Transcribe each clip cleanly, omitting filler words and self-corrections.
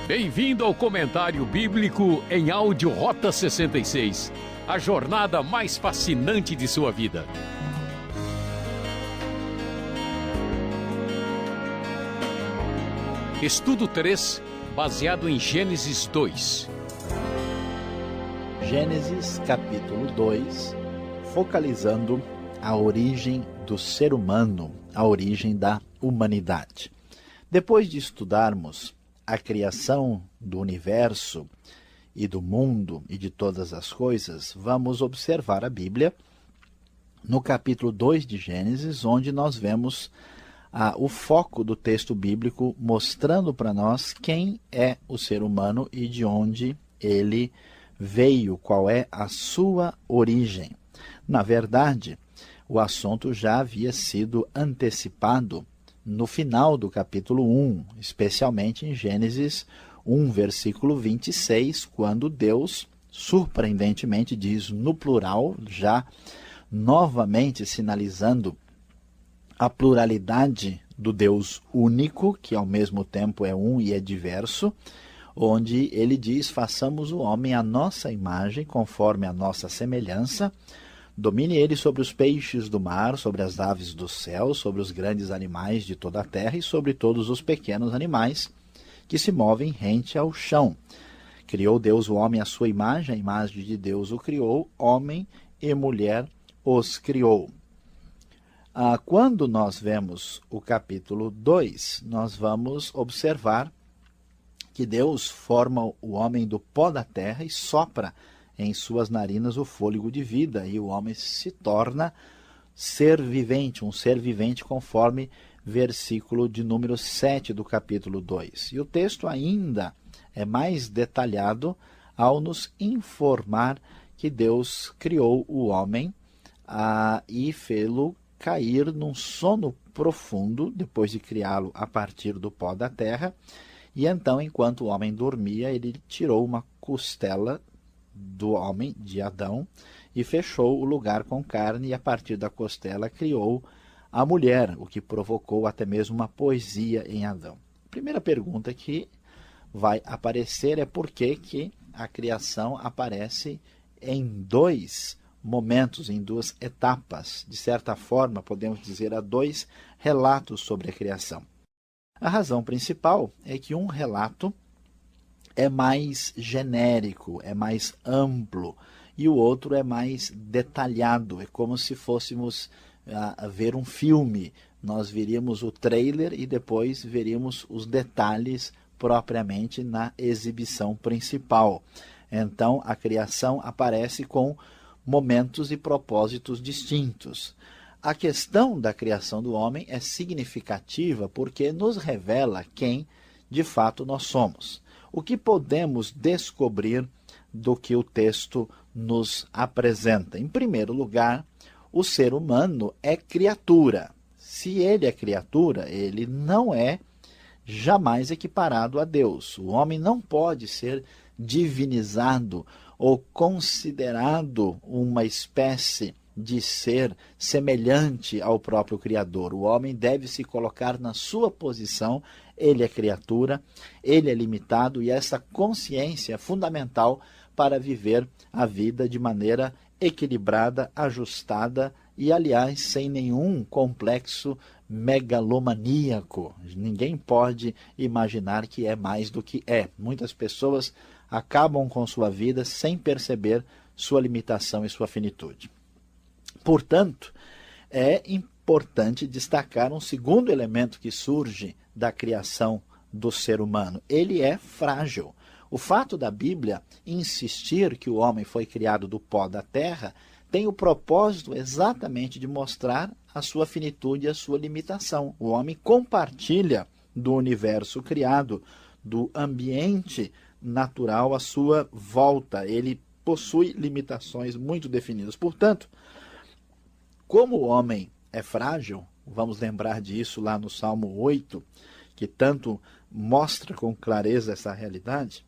Bem-vindo ao comentário bíblico em áudio Rota 66, a jornada mais fascinante de sua vida. Estudo 3, baseado em Gênesis 2. Gênesis capítulo 2, focalizando a origem do ser humano, a origem da humanidade. Depois de estudarmos a criação do universo e do mundo e de todas as coisas, vamos observar a Bíblia no capítulo 2 de Gênesis, onde nós vemos o foco do texto bíblico mostrando para nós quem é o ser humano e de onde ele veio, qual é a sua origem. Na verdade, o assunto já havia sido antecipado no final do capítulo 1, especialmente em Gênesis 1, versículo 26, quando Deus, surpreendentemente, diz no plural, já novamente sinalizando a pluralidade do Deus único, que ao mesmo tempo é um e é diverso, onde ele diz, façamos o homem à nossa imagem, conforme a nossa semelhança, domine ele sobre os peixes do mar, sobre as aves do céu, sobre os grandes animais de toda a terra e sobre todos os pequenos animais que se movem rente ao chão. Criou Deus o homem à sua imagem, a imagem de Deus o criou, homem e mulher os criou. Quando nós vemos o capítulo 2, nós vamos observar que Deus forma o homem do pó da terra e sopra em suas narinas o fôlego de vida, e o homem se torna ser vivente, um ser vivente conforme versículo de número 7 do capítulo 2. E o texto ainda é mais detalhado ao nos informar que Deus criou o homem e fê-lo cair num sono profundo, depois de criá-lo a partir do pó da terra, e então, enquanto o homem dormia, ele tirou uma costela do homem, de Adão, e fechou o lugar com carne, e a partir da costela criou a mulher, o que provocou até mesmo uma poesia em Adão. A primeira pergunta que vai aparecer é por que a criação aparece em dois momentos, em duas etapas. De certa forma, podemos dizer, há dois relatos sobre a criação. A razão principal é que um relato é mais genérico, é mais amplo, e o outro é mais detalhado. É como se fôssemos ver um filme. Nós veríamos o trailer e depois veríamos os detalhes propriamente na exibição principal. Então, a criação aparece com momentos e propósitos distintos. A questão da criação do homem é significativa porque nos revela quem de fato nós somos. O que podemos descobrir do que o texto nos apresenta? Em primeiro lugar, o ser humano é criatura. Se ele é criatura, ele não é jamais equiparado a Deus. O homem não pode ser divinizado ou considerado uma espécie de ser semelhante ao próprio Criador. O homem deve se colocar na sua posição. Ele é criatura, ele é limitado, e essa consciência é fundamental para viver a vida de maneira equilibrada, ajustada e, aliás, sem nenhum complexo megalomaníaco. Ninguém pode imaginar que é mais do que é. Muitas pessoas acabam com sua vida sem perceber sua limitação e sua finitude. Portanto, é importante destacar um segundo elemento que surge da criação do ser humano. Ele é frágil. O fato da Bíblia insistir que o homem foi criado do pó da terra tem o propósito exatamente de mostrar a sua finitude e a sua limitação. O homem compartilha do universo criado, do ambiente natural à sua volta. Ele possui limitações muito definidas. Portanto, como o homem é frágil, vamos lembrar disso lá no Salmo 8, que tanto mostra com clareza essa realidade,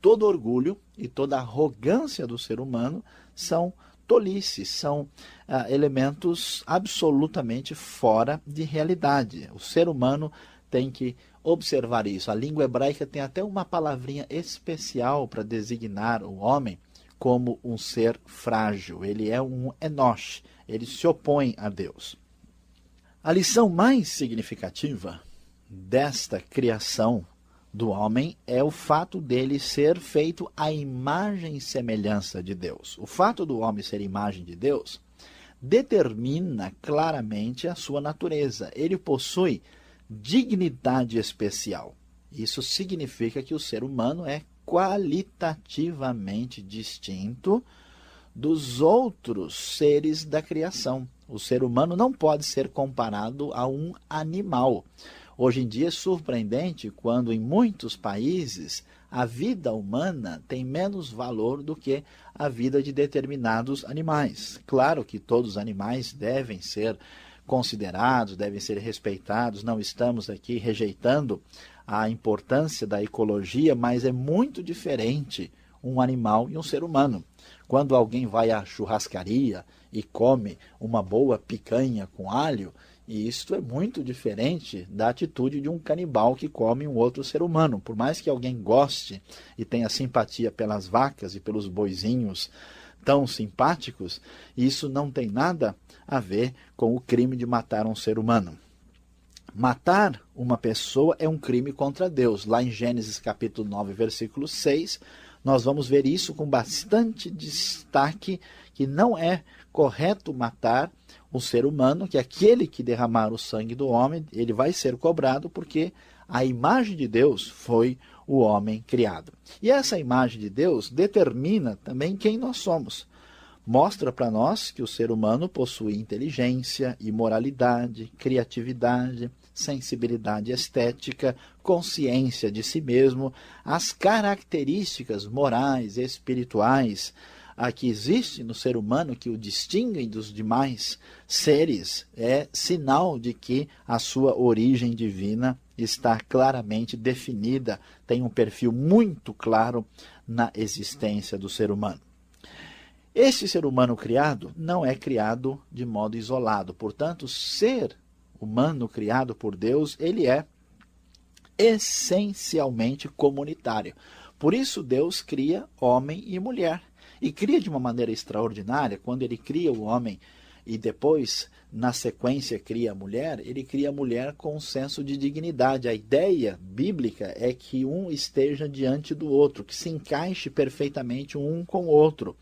todo orgulho e toda arrogância do ser humano são tolices, são elementos absolutamente fora de realidade. O ser humano tem que observar isso. A língua hebraica tem até uma palavrinha especial para designar o homem como um ser frágil. Ele é um Enosh, ele se opõe a Deus. A lição mais significativa desta criação do homem é o fato dele ser feito à imagem e semelhança de Deus. O fato do homem ser imagem de Deus determina claramente a sua natureza. Ele possui dignidade especial. Isso significa que o ser humano é qualitativamente distinto dos outros seres da criação. O ser humano não pode ser comparado a um animal. Hoje em dia é surpreendente quando em muitos países a vida humana tem menos valor do que a vida de determinados animais. Claro que todos os animais devem ser considerados, devem ser respeitados, não estamos aqui rejeitando a importância da ecologia, mas é muito diferente um animal e um ser humano. Quando alguém vai à churrascaria e come uma boa picanha com alho, e isto é muito diferente da atitude de um canibal que come um outro ser humano. Por mais que alguém goste e tenha simpatia pelas vacas e pelos boizinhos tão simpáticos, isso não tem nada a ver com o crime de matar um ser humano. Matar uma pessoa é um crime contra Deus. Lá em Gênesis capítulo 9, versículo 6, nós vamos ver isso com bastante destaque, que não é correto matar um ser humano, que aquele que derramar o sangue do homem, ele vai ser cobrado, porque a imagem de Deus foi o homem criado. E essa imagem de Deus determina também quem nós somos. Mostra para nós que o ser humano possui inteligência, imoralidade, criatividade, sensibilidade estética, consciência de si mesmo, as características morais e espirituais que existem no ser humano, que o distinguem dos demais seres, é sinal de que a sua origem divina está claramente definida, tem um perfil muito claro na existência do ser humano. Este ser humano criado não é criado de modo isolado, portanto, ser humano criado por Deus, ele é essencialmente comunitário. Por isso Deus cria homem e mulher. E cria de uma maneira extraordinária. Quando ele cria o homem e depois, na sequência, cria a mulher, ele cria a mulher com um senso de dignidade. A ideia bíblica é que um esteja diante do outro, que se encaixe perfeitamente um com o outro.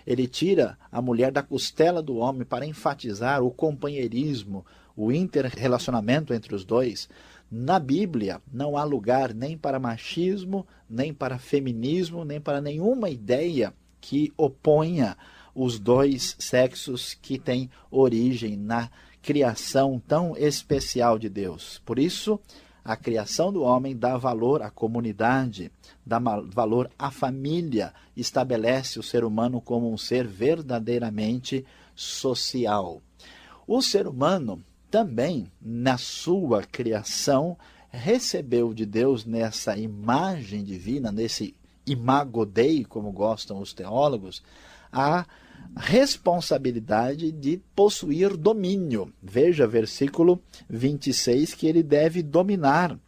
Ele tira a mulher da costela do homem para enfatizar o companheirismo, o interrelacionamento entre os dois. Na Bíblia não há lugar nem para machismo, nem para feminismo, nem para nenhuma ideia que oponha os dois sexos que têm origem na criação tão especial de Deus. Por isso, a criação do homem dá valor à comunidade, dá valor à família, estabelece o ser humano como um ser verdadeiramente social. O ser humano também, na sua criação, recebeu de Deus nessa imagem divina, nesse imago Dei, como gostam os teólogos, a responsabilidade de possuir domínio. Veja versículo 26, que ele deve dominar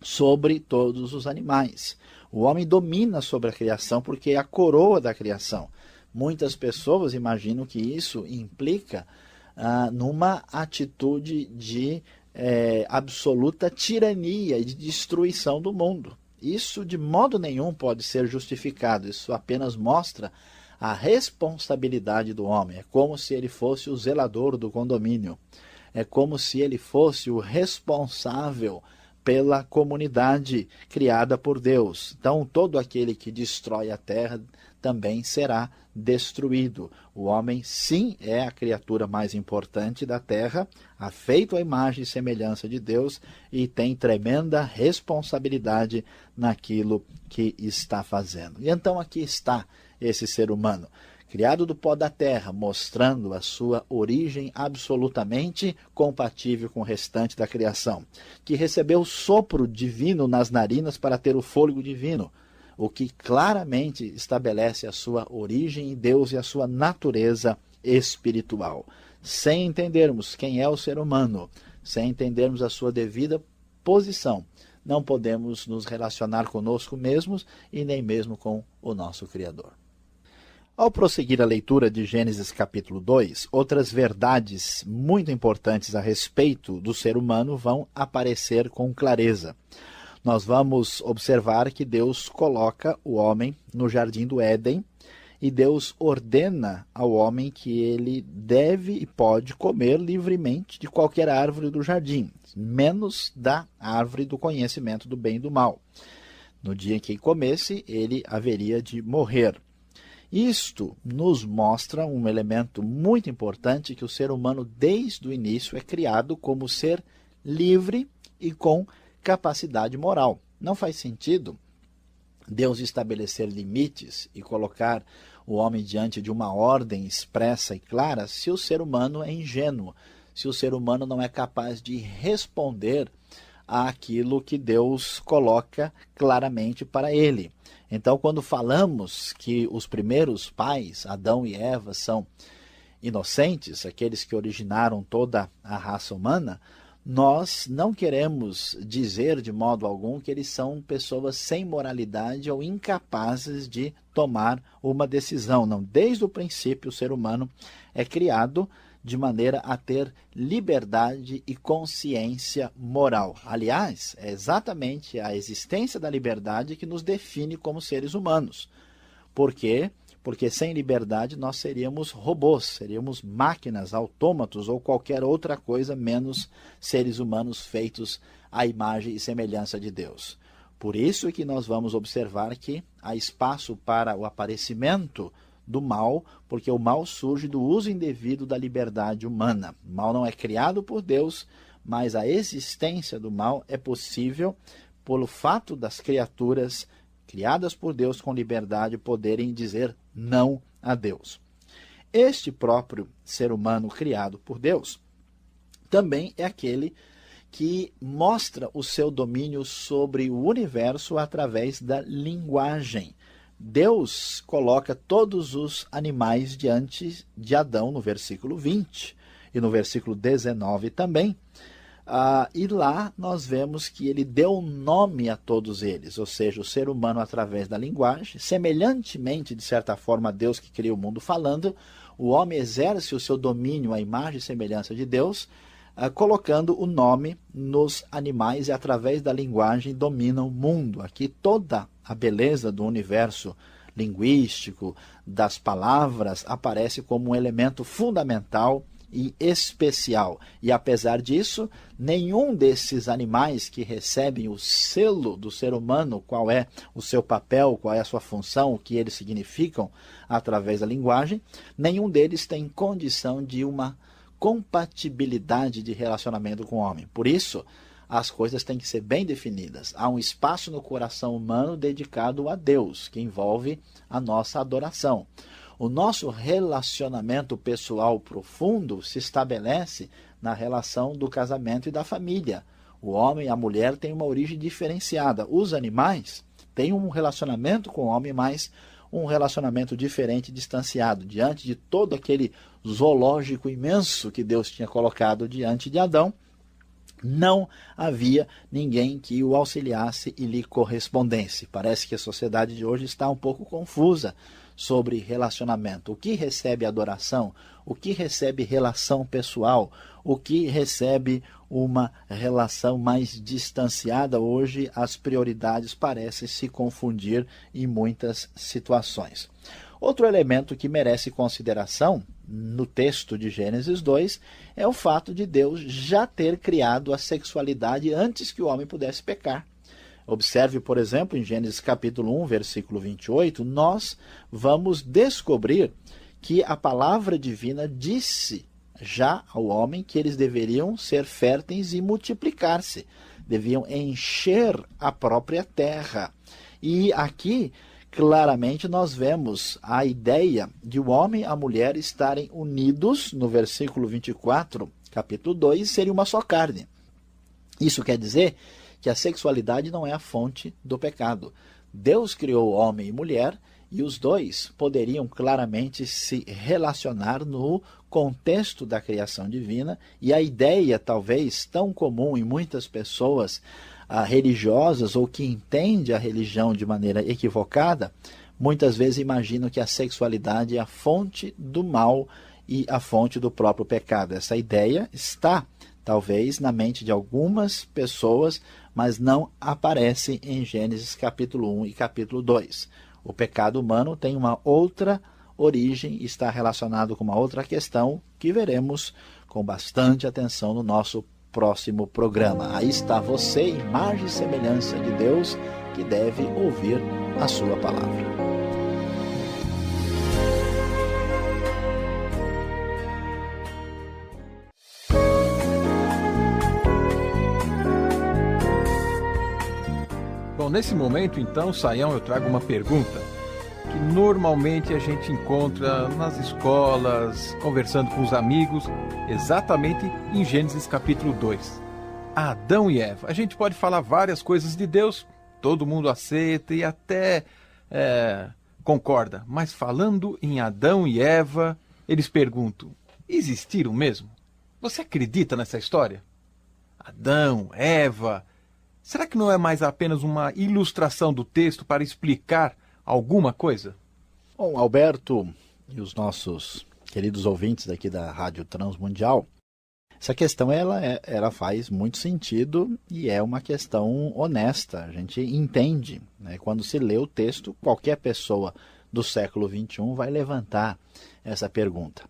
sobre todos os animais. O homem domina sobre a criação porque é a coroa da criação. Muitas pessoas imaginam que isso implica numa atitude de absoluta tirania e de destruição do mundo. Isso de modo nenhum pode ser justificado. Isso apenas mostra a responsabilidade do homem. É como se ele fosse o zelador do condomínio. É como se ele fosse o responsável pela comunidade criada por Deus. Então, todo aquele que destrói a terra também será destruído. O homem, sim, é a criatura mais importante da terra, feito à imagem e semelhança de Deus, e tem tremenda responsabilidade naquilo que está fazendo. E então aqui está esse ser humano, criado do pó da terra, mostrando a sua origem absolutamente compatível com o restante da criação, que recebeu o sopro divino nas narinas para ter o fôlego divino, o que claramente estabelece a sua origem em Deus e a sua natureza espiritual. Sem entendermos quem é o ser humano, sem entendermos a sua devida posição, não podemos nos relacionar conosco mesmos e nem mesmo com o nosso Criador. Ao prosseguir a leitura de Gênesis capítulo 2, outras verdades muito importantes a respeito do ser humano vão aparecer com clareza. Nós vamos observar que Deus coloca o homem no jardim do Éden e Deus ordena ao homem que ele deve e pode comer livremente de qualquer árvore do jardim, menos da árvore do conhecimento do bem e do mal. No dia em que comesse, ele haveria de morrer. Isto nos mostra um elemento muito importante, que o ser humano desde o início é criado como ser livre e com capacidade moral. Não faz sentido Deus estabelecer limites e colocar o homem diante de uma ordem expressa e clara se o ser humano é ingênuo, se o ser humano não é capaz de responder àquilo que Deus coloca claramente para ele. Então, quando falamos que os primeiros pais, Adão e Eva, são inocentes, aqueles que originaram toda a raça humana, nós não queremos dizer de modo algum que eles são pessoas sem moralidade ou incapazes de tomar uma decisão. Não, desde o princípio o ser humano é criado de maneira a ter liberdade e consciência moral. Aliás, é exatamente a existência da liberdade que nos define como seres humanos. Por quê? Porque sem liberdade nós seríamos robôs, seríamos máquinas, autômatos ou qualquer outra coisa menos seres humanos feitos à imagem e semelhança de Deus. Por isso que nós vamos observar que há espaço para o aparecimento do mal, porque o mal surge do uso indevido da liberdade humana. O mal não é criado por Deus, mas a existência do mal é possível pelo fato das criaturas criadas por Deus com liberdade poderem dizer não a Deus. Este próprio ser humano criado por Deus também é aquele que mostra o seu domínio sobre o universo através da linguagem. Deus coloca todos os animais diante de Adão no versículo 20 e no versículo 19 também. E lá nós vemos que ele deu nome a todos eles, ou seja, o ser humano através da linguagem, semelhantemente de certa forma a Deus que criou o mundo falando, o homem exerce o seu domínio à imagem e semelhança de Deus, colocando o nome nos animais e através da linguagem domina o mundo. Aqui toda a beleza do universo linguístico, das palavras, aparece como um elemento fundamental e especial. E apesar disso, nenhum desses animais que recebem o selo do ser humano, qual é o seu papel, qual é a sua função, o que eles significam através da linguagem, nenhum deles tem condição de uma compatibilidade de relacionamento com o homem. Por isso, as coisas têm que ser bem definidas. Há um espaço no coração humano dedicado a Deus, que envolve a nossa adoração. O nosso relacionamento pessoal profundo se estabelece na relação do casamento e da família. O homem e a mulher têm uma origem diferenciada. Os animais têm um relacionamento com o homem, mas um relacionamento diferente, distanciado, diante de todo aquele zoológico imenso que Deus tinha colocado diante de Adão. Não havia ninguém que o auxiliasse e lhe correspondesse. Parece que a sociedade de hoje está um pouco confusa sobre relacionamento. O que recebe adoração? O que recebe relação pessoal? O que recebe uma relação mais distanciada? Hoje as prioridades parecem se confundir em muitas situações. Outro elemento que merece consideração no texto de Gênesis 2 é o fato de Deus já ter criado a sexualidade antes que o homem pudesse pecar. Observe, por exemplo, em Gênesis capítulo 1, versículo 28, nós vamos descobrir que a palavra divina disse já ao homem que eles deveriam ser férteis e multiplicar-se, deviam encher a própria terra. E aqui, claramente, nós vemos a ideia de o homem e a mulher estarem unidos, no versículo 24, capítulo 2, seria uma só carne. Isso quer dizer que a sexualidade não é a fonte do pecado. Deus criou homem e mulher E os dois poderiam claramente se relacionar no contexto da criação divina, e a ideia, talvez tão comum em muitas pessoas religiosas ou que entendem a religião de maneira equivocada, muitas vezes imaginam que a sexualidade é a fonte do mal e a fonte do próprio pecado. Essa ideia está, talvez, na mente de algumas pessoas, mas não aparece em Gênesis capítulo 1 e capítulo 2. O pecado humano tem uma outra origem, está relacionado com uma outra questão que veremos com bastante atenção no nosso próximo programa. Aí está você, imagem e semelhança de Deus, que deve ouvir a sua palavra. Bom, nesse momento, então, Sayão, eu trago uma pergunta que normalmente a gente encontra nas escolas, conversando com os amigos, exatamente em Gênesis capítulo 2. Adão e Eva. A gente pode falar várias coisas de Deus, todo mundo aceita e até concorda, mas falando em Adão e Eva, eles perguntam, existiram mesmo? Você acredita nessa história? Adão, Eva... Será que não é mais apenas uma ilustração do texto para explicar alguma coisa? Bom, Alberto e os nossos queridos ouvintes daqui da Rádio Transmundial, essa questão ela faz muito sentido e é uma questão honesta. A gente entende, né? Quando se lê o texto, qualquer pessoa do século XXI vai levantar essa pergunta.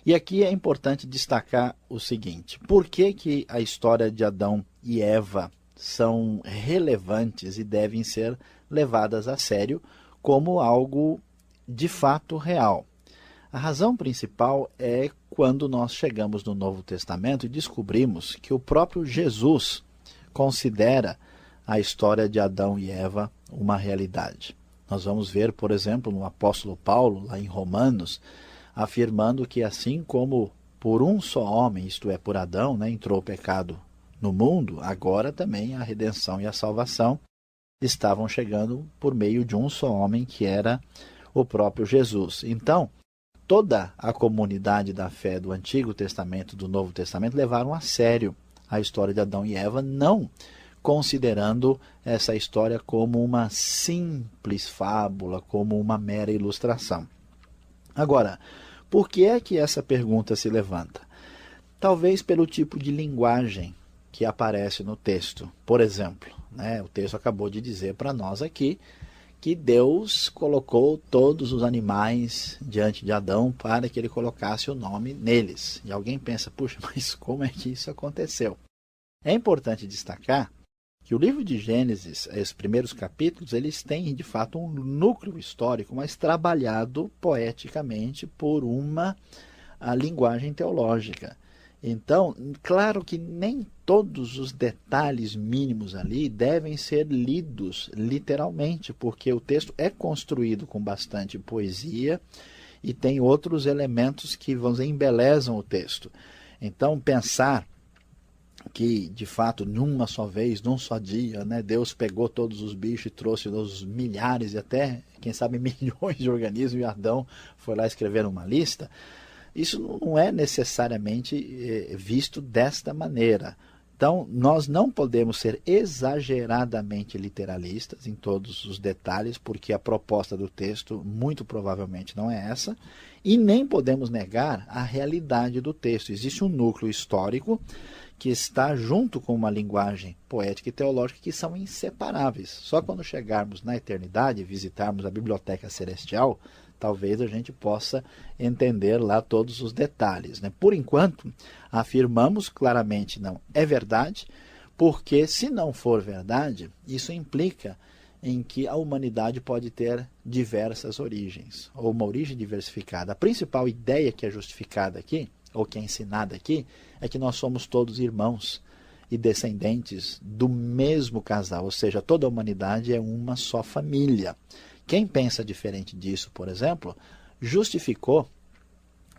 E aqui é importante destacar o seguinte: por que a história de Adão e Eva são relevantes e devem ser levadas a sério como algo de fato real? A razão principal é quando nós chegamos no Novo Testamento e descobrimos que o próprio Jesus considera a história de Adão e Eva uma realidade. Nós vamos ver, por exemplo, no apóstolo Paulo, lá em Romanos, afirmando que assim como por um só homem, isto é, por Adão, entrou o pecado no mundo, agora também a redenção e a salvação estavam chegando por meio de um só homem, que era o próprio Jesus. Então, toda a comunidade da fé do Antigo Testamento e do Novo Testamento levaram a sério a história de Adão e Eva, não considerando essa história como uma simples fábula, como uma mera ilustração. Agora, por que é que essa pergunta se levanta? Talvez pelo tipo de linguagem que aparece no texto. Por exemplo, o texto acabou de dizer para nós aqui que Deus colocou todos os animais diante de Adão para que ele colocasse o nome neles. E alguém pensa, puxa, mas como é que isso aconteceu? É importante destacar que o livro de Gênesis, os primeiros capítulos, eles têm de fato um núcleo histórico, mas trabalhado poeticamente por uma linguagem teológica. Então, claro que nem todos os detalhes mínimos ali devem ser lidos literalmente, porque o texto é construído com bastante poesia e tem outros elementos que, vamos dizer, embelezam o texto. Então, pensar que, de fato, numa só vez, num só dia, Deus pegou todos os bichos e trouxe os milhares e até, quem sabe, milhões de organismos, e Adão foi lá escrever uma lista, isso não é necessariamente visto desta maneira. Então, nós não podemos ser exageradamente literalistas em todos os detalhes, porque a proposta do texto muito provavelmente não é essa, e nem podemos negar a realidade do texto. Existe um núcleo histórico que está junto com uma linguagem poética e teológica que são inseparáveis. Só quando chegarmos na eternidade e visitarmos a Biblioteca Celestial, talvez a gente possa entender lá todos os detalhes. Por enquanto, afirmamos claramente não é verdade, porque se não for verdade, isso implica em que a humanidade pode ter diversas origens, ou uma origem diversificada. A principal ideia que é justificada aqui, ou que é ensinada aqui, é que nós somos todos irmãos e descendentes do mesmo casal, ou seja, toda a humanidade é uma só família. Quem pensa diferente disso, por exemplo, justificou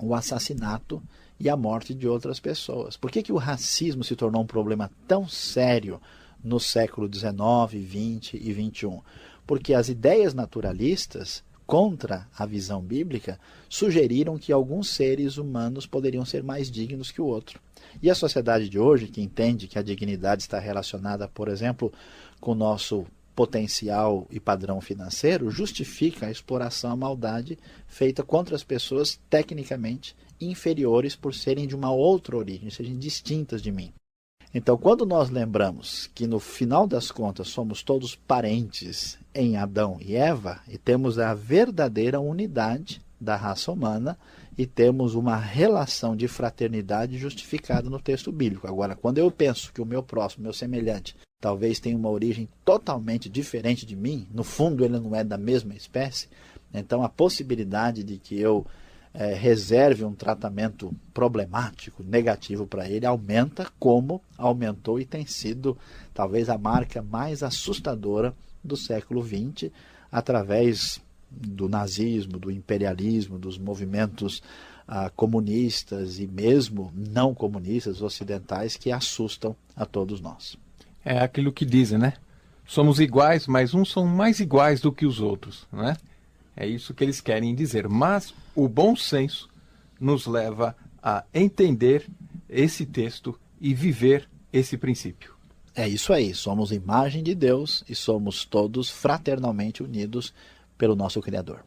o assassinato e a morte de outras pessoas. Por que o racismo se tornou um problema tão sério no século XIX, XX e XXI? porque as ideias naturalistas contra a visão bíblica sugeriram que alguns seres humanos poderiam ser mais dignos que o outro. E a sociedade de hoje, que entende que a dignidade está relacionada, por exemplo, com o nosso potencial e padrão financeiro, justifica a exploração, a maldade feita contra as pessoas tecnicamente inferiores por serem de uma outra origem, sejam distintas de mim. Então, quando nós lembramos que no final das contas somos todos parentes em Adão e Eva, e temos a verdadeira unidade da raça humana, e temos uma relação de fraternidade justificada no texto bíblico. Agora, quando eu penso que o meu próximo, meu semelhante, talvez tenha uma origem totalmente diferente de mim, no fundo ele não é da mesma espécie, então a possibilidade de que eu reserve um tratamento problemático, negativo para ele, aumenta, como aumentou e tem sido talvez a marca mais assustadora do século XX, através do nazismo, do imperialismo, dos movimentos comunistas e mesmo não comunistas ocidentais que assustam a todos nós. É aquilo que dizem, né? Somos iguais, mas uns são mais iguais do que os outros, não é? É isso que eles querem dizer. Mas o bom senso nos leva a entender esse texto e viver esse princípio. É isso aí, somos imagem de Deus e somos todos fraternalmente unidos pelo nosso Criador.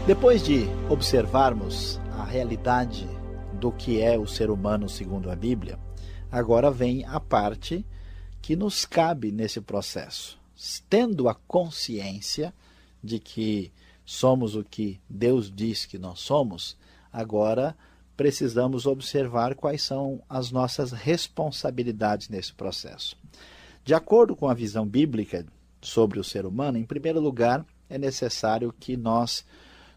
Depois de observarmos a realidade do que é o ser humano segundo a Bíblia, agora vem a parte que nos cabe nesse processo. Tendo a consciência de que somos o que Deus diz que nós somos, agora precisamos observar quais são as nossas responsabilidades nesse processo. De acordo com a visão bíblica sobre o ser humano, em primeiro lugar, é necessário que nós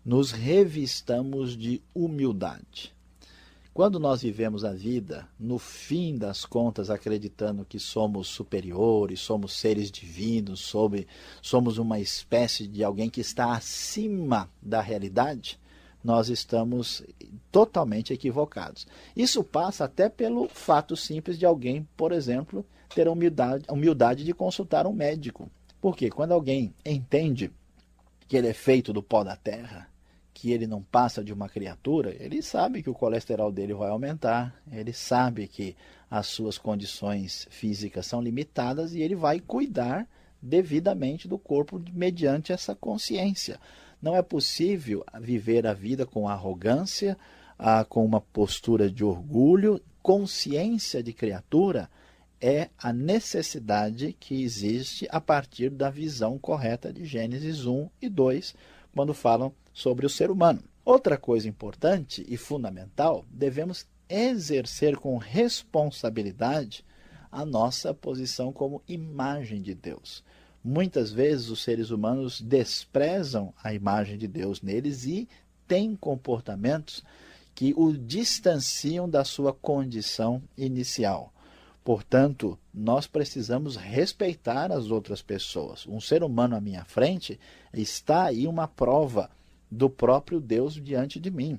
nos revistamos de humildade. Quando nós vivemos a vida, no fim das contas, acreditando que somos superiores, somos seres divinos, somos uma espécie de alguém que está acima da realidade, nós estamos totalmente equivocados. Isso passa até pelo fato simples de alguém, por exemplo, ter a humildade de consultar um médico. Porque quando alguém entende que ele é feito do pó da terra, que ele não passa de uma criatura, ele sabe que o colesterol dele vai aumentar, ele sabe que as suas condições físicas são limitadas e ele vai cuidar devidamente do corpo mediante essa consciência. Não é possível viver a vida com arrogância, com uma postura de orgulho. Consciência de criatura é a necessidade que existe a partir da visão correta de Gênesis 1 e 2, quando falam sobre o ser humano. Outra coisa importante e fundamental, devemos exercer com responsabilidade a nossa posição como imagem de Deus. Muitas vezes os seres humanos desprezam a imagem de Deus neles e têm comportamentos que o distanciam da sua condição inicial. Portanto, nós precisamos respeitar as outras pessoas. Um ser humano à minha frente está aí uma prova do próprio Deus diante de mim.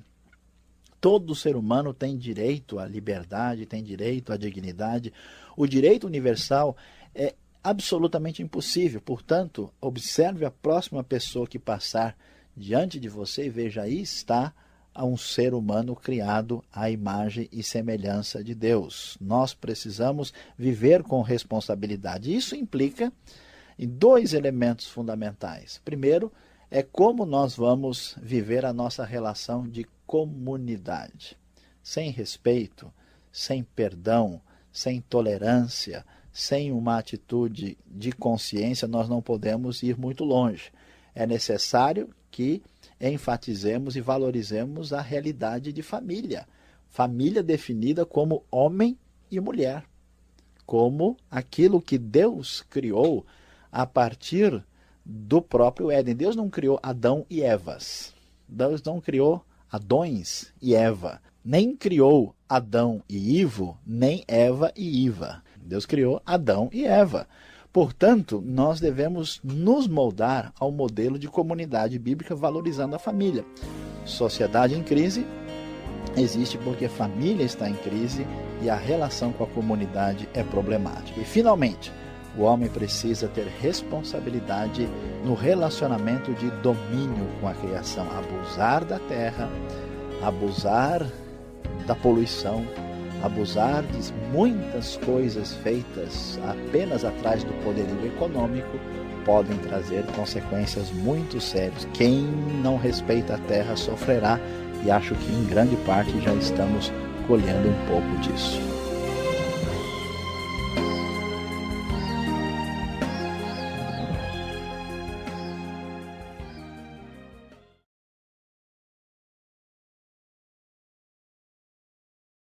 Todo ser humano tem direito à liberdade, tem direito à dignidade. O direito universal é absolutamente impossível. Portanto, observe a próxima pessoa que passar diante de você e veja, aí está um ser humano criado à imagem e semelhança de Deus. Nós precisamos viver com responsabilidade. Isso implica em dois elementos fundamentais. Primeiro, é como nós vamos viver a nossa relação de comunidade. Sem respeito, sem perdão, sem tolerância, sem uma atitude de consciência, nós não podemos ir muito longe. É necessário que enfatizemos e valorizemos a realidade de família. Família definida como homem e mulher, como aquilo que Deus criou a partir do próprio Éden. Deus não criou Adão e Evas. Deus não criou Adões e Eva. Nem criou Adão e Ivo, nem Eva e Iva. Deus criou Adão e Eva. Portanto, nós devemos nos moldar ao modelo de comunidade bíblica valorizando a família. Sociedade em crise, existe porque a família está em crise e a relação com a comunidade é problemática. E, finalmente, o homem precisa ter responsabilidade no relacionamento de domínio com a criação. Abusar da terra, abusar da poluição, abusar de muitas coisas feitas apenas atrás do poderio econômico podem trazer consequências muito sérias. Quem não respeita a terra sofrerá, e acho que em grande parte já estamos colhendo um pouco disso.